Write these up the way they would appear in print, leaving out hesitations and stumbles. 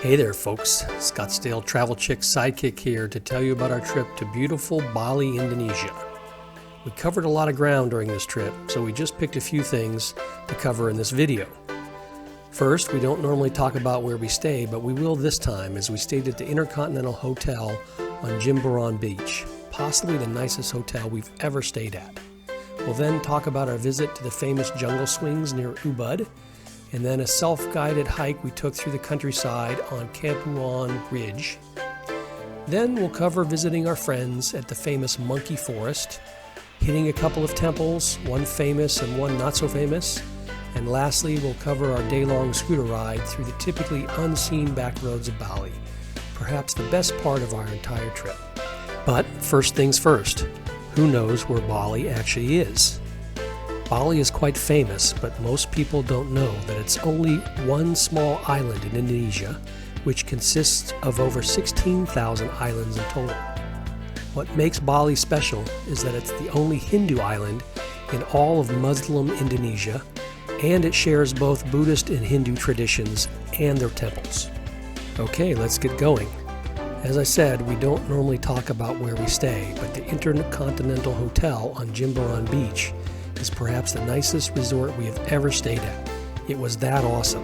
Hey there folks, Scottsdale Travel Chick Sidekick here to tell you about our trip to beautiful Bali, Indonesia. We covered a lot of ground during this trip, so we just picked a few things to cover in this video. First, we don't normally talk about where we stay, but we will this time as we stayed at the Intercontinental Hotel on Jimbaran Beach, possibly the nicest hotel we've ever stayed at. We'll then talk about our visit to the famous jungle swings near Ubud, and then a self-guided hike we took through the countryside on Kampuan Ridge. Then we'll cover visiting our friends at the famous Monkey Forest, hitting a couple of temples, one famous and one not so famous, and lastly we'll cover our day-long scooter ride through the typically unseen back roads of Bali, perhaps the best part of our entire trip. But first things first, who knows where Bali actually is? Bali is quite famous, but most people don't know that it's only one small island in Indonesia, which consists of over 16,000 islands in total. What makes Bali special is that it's the only Hindu island in all of Muslim Indonesia, and it shares both Buddhist and Hindu traditions and their temples. Okay, let's get going. As I said, we don't normally talk about where we stay, but the Intercontinental Hotel on Jimbaran Beach is perhaps the nicest resort we have ever stayed at. It was that awesome.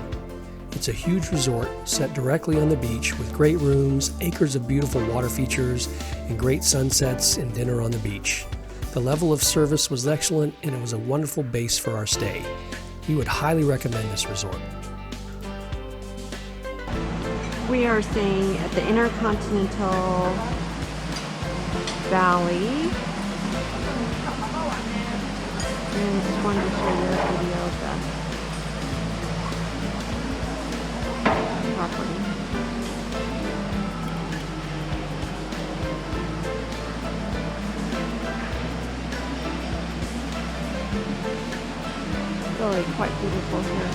It's a huge resort set directly on the beach with great rooms, acres of beautiful water features, and great sunsets and dinner on the beach. The level of service was excellent and it was a wonderful base for our stay. We would highly recommend this resort. We are staying at the Intercontinental Bali. And just wanted to show you a video of the property. Really quite beautiful here.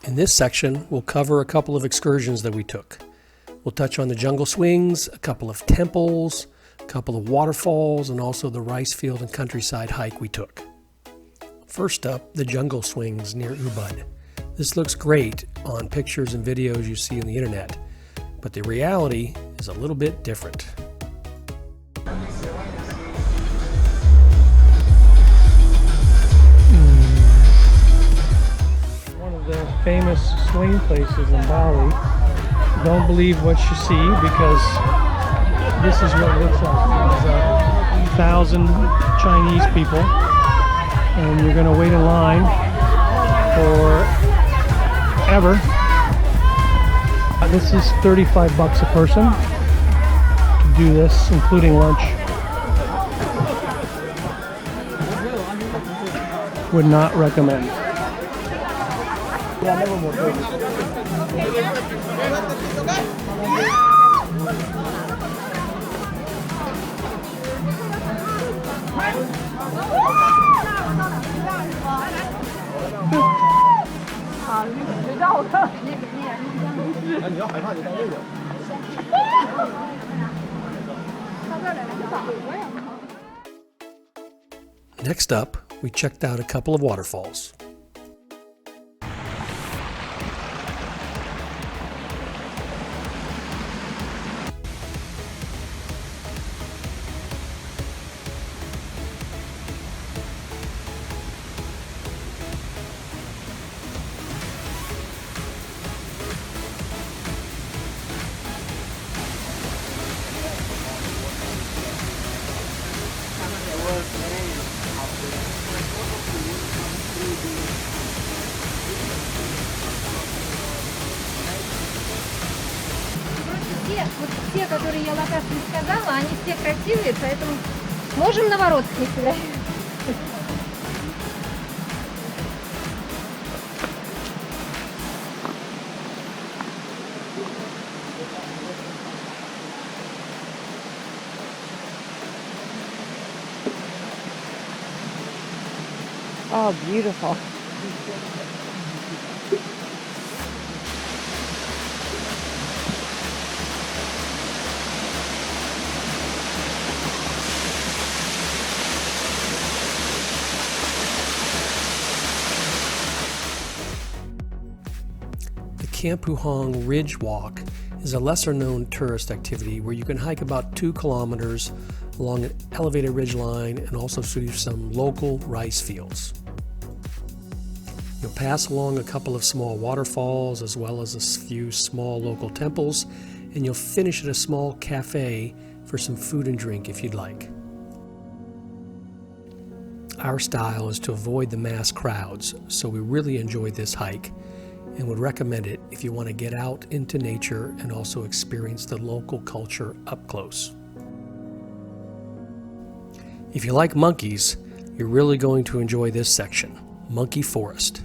In this section, we'll cover a couple of excursions that we took. We'll touch on the jungle swings, a couple of temples, a couple of waterfalls, and also the rice field and countryside hike we took. First up, the jungle swings near Ubud. This looks great on pictures and videos you see on the internet, but the reality is a little bit different. The famous swing places in Bali. Don't believe what you see because this is what it looks like. There's 1,000 Chinese people and you're going to wait in line forever. This is $35 a person to do this, including lunch. Would not recommend. Next up, we checked out a couple of waterfalls. Те, которые я локации сказала, они все красивые, поэтому можем на воротах не сюда. Oh, beautiful. The Kampuhong Ridge Walk is a lesser-known tourist activity where you can hike about 2 kilometers along an elevated ridge line and also see some local rice fields. You'll pass along a couple of small waterfalls as well as a few small local temples, and you'll finish at a small cafe for some food and drink if you'd like. Our style is to avoid the mass crowds, so we really enjoyed this hike and would recommend it if you want to get out into nature and also experience the local culture up close. If you like monkeys, you're really going to enjoy this section, Monkey Forest.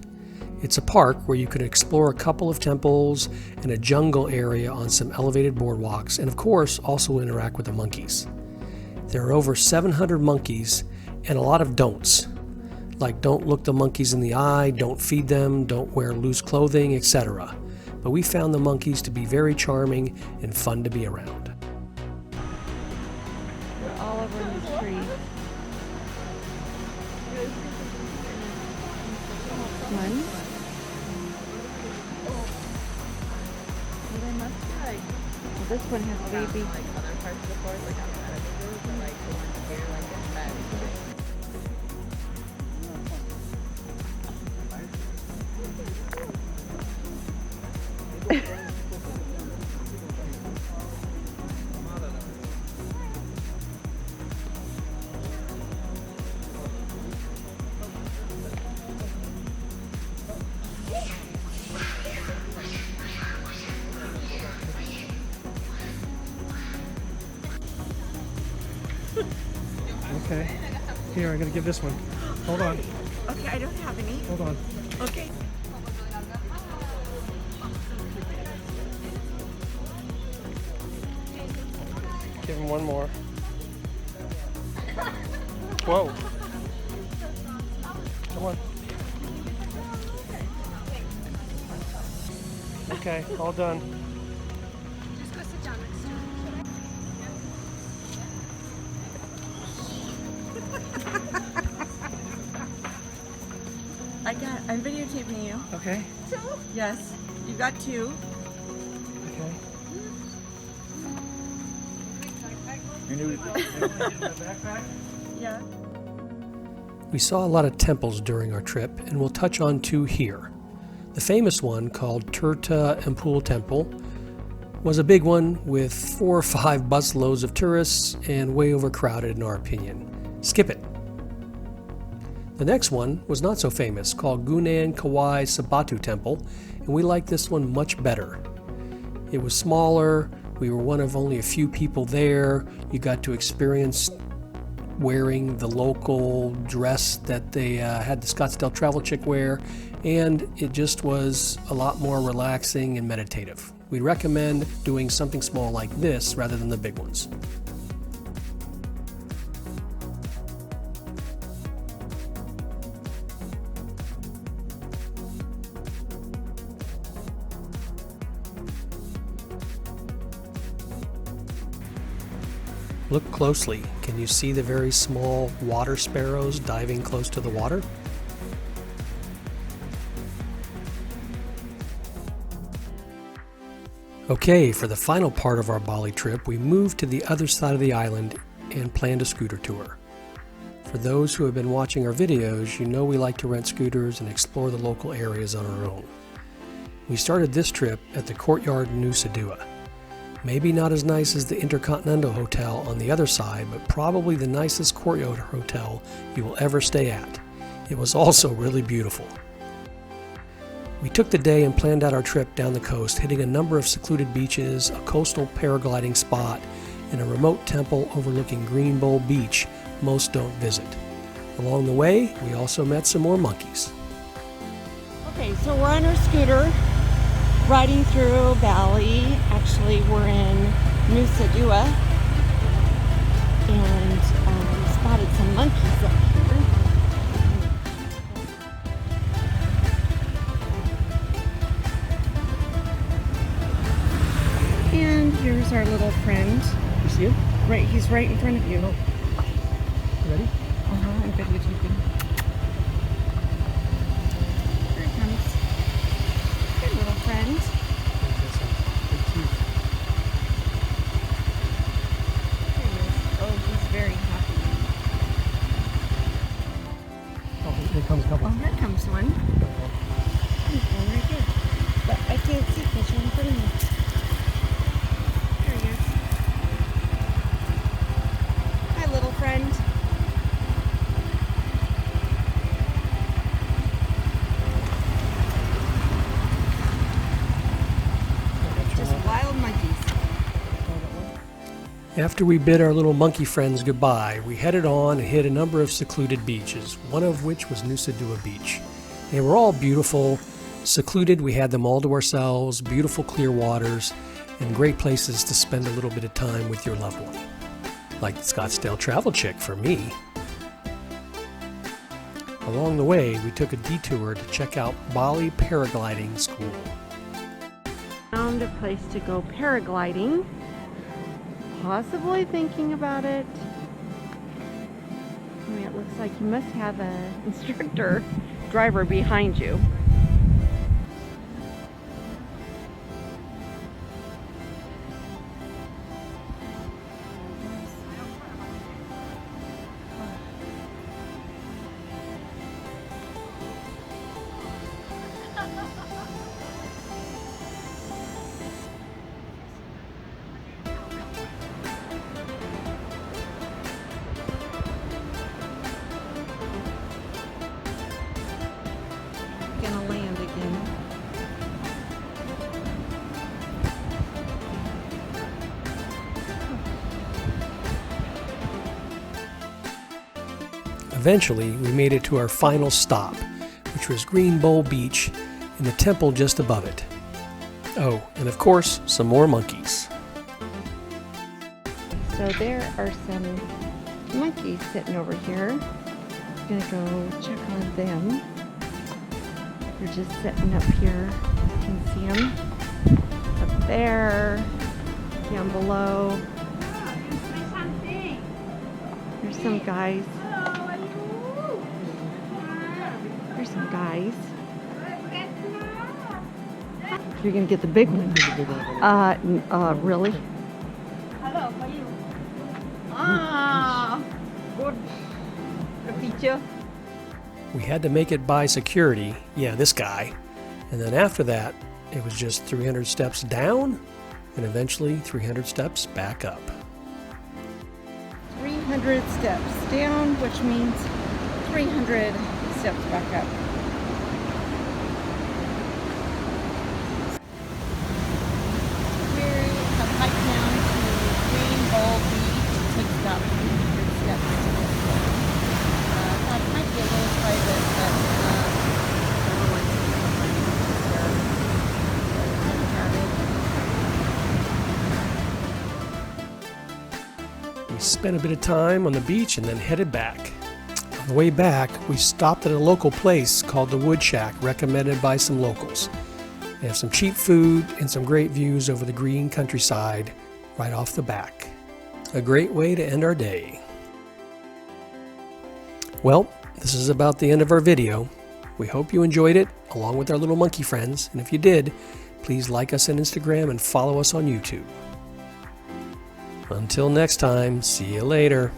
It's a park where you can explore a couple of temples and a jungle area on some elevated boardwalks, and of course also interact with the monkeys. There are over 700 monkeys and a lot of don'ts, like don't look the monkeys in the eye, don't feed them, don't wear loose clothing, etc. But we found the monkeys to be very charming and fun to be around. They're all over in the tree. One. Well, this one has baby. Like other parts of the forest, like outside of the zoo, but like the ones here, like this bed. Okay, here, I'm gonna give this one. Hold on, Okay, I don't have any. hold on. Okay. Give him one more. Whoa. Come on. Okay, all done. I'm videotaping you. Okay, Yes, you got 2. okay. Yeah. We saw a lot of temples during our trip, and we'll touch on 2 here. The famous one, called Turta Empul Temple, was a big one with 4 or 5 busloads of tourists and way overcrowded in our opinion. Skip it. The next one was not so famous, called Gunan Kawai Sabatu Temple, and we liked this one much better. It was smaller, we were one of only a few people there, you got to experience wearing the local dress that they had the Scottsdale Travel Chick wear, and it just was a lot more relaxing and meditative. We'd recommend doing something small like this rather than the big ones. Look closely. Can you see the very small water sparrows diving close to the water? Okay, for the final part of our Bali trip, we moved to the other side of the island and planned a scooter tour. For those who have been watching our videos, you know we like to rent scooters and explore the local areas on our own. We started this trip at the Courtyard Nusa Dua. Maybe not as nice as the Intercontinental Hotel on the other side, but probably the nicest courtyard hotel you will ever stay at. It was also really beautiful. We took the day and planned out our trip down the coast, hitting a number of secluded beaches, a coastal paragliding spot, and a remote temple overlooking Green Bowl Beach most don't visit. Along the way, we also met some more monkeys. Okay, so we're on our scooter riding through Bali. Actually, we're in Nusa Dua, and we spotted some monkeys up here. our little friend. You see him? Right, he's right in front of you. Ready? I'm videotaping. Here he comes. Good little friend. There he is. Oh, he's very happy. Oh, here comes a couple. Oh, here comes one. There's one right here. But I can't see because you're in front of me. There he is. Hi, little friend. Just wild monkeys. After we bid our little monkey friends goodbye, we headed on and hit a number of secluded beaches, one of which was Nusa Dua Beach. They were all beautiful, secluded. We had them all to ourselves, beautiful clear waters, and great places to spend a little bit of time with your loved one. Like the Scottsdale Travel Chick for me. Along the way, we took a detour to check out Bali Paragliding School. Found a place to go paragliding. Possibly thinking about it. I mean, it looks like you must have an instructor driver behind you. Gonna land again. Eventually, we made it to our final stop, which was Green Bowl Beach and the temple just above it. Oh, and of course, some more monkeys. So there are some monkeys sitting over here. I'm gonna go check on them. They're just sitting up here. You can see them up there, down below. There's some guys. There's some guys. You're gonna get the big one. Really? Hello, for you. Ah, good. The picture. We had to make it by security, yeah, this guy, and then after that, it was just 300 steps down and eventually 300 steps back up. 300 steps down, which means 300 steps back up. We have hiked down to Green Bowl Beach. It takes about 300 steps to get there. Thought it might be a little private, but everyone's We spent a bit of time on the beach and then headed back. On the way back, we stopped at a local place called the Wood Shack, recommended by some locals. They have some cheap food and some great views over the green countryside right off the back. A great way to end our day. Well, this is about the end of our video. We hope you enjoyed it, along with our little monkey friends, and if you did, please like us on Instagram and follow us on YouTube. Until next time, see you later.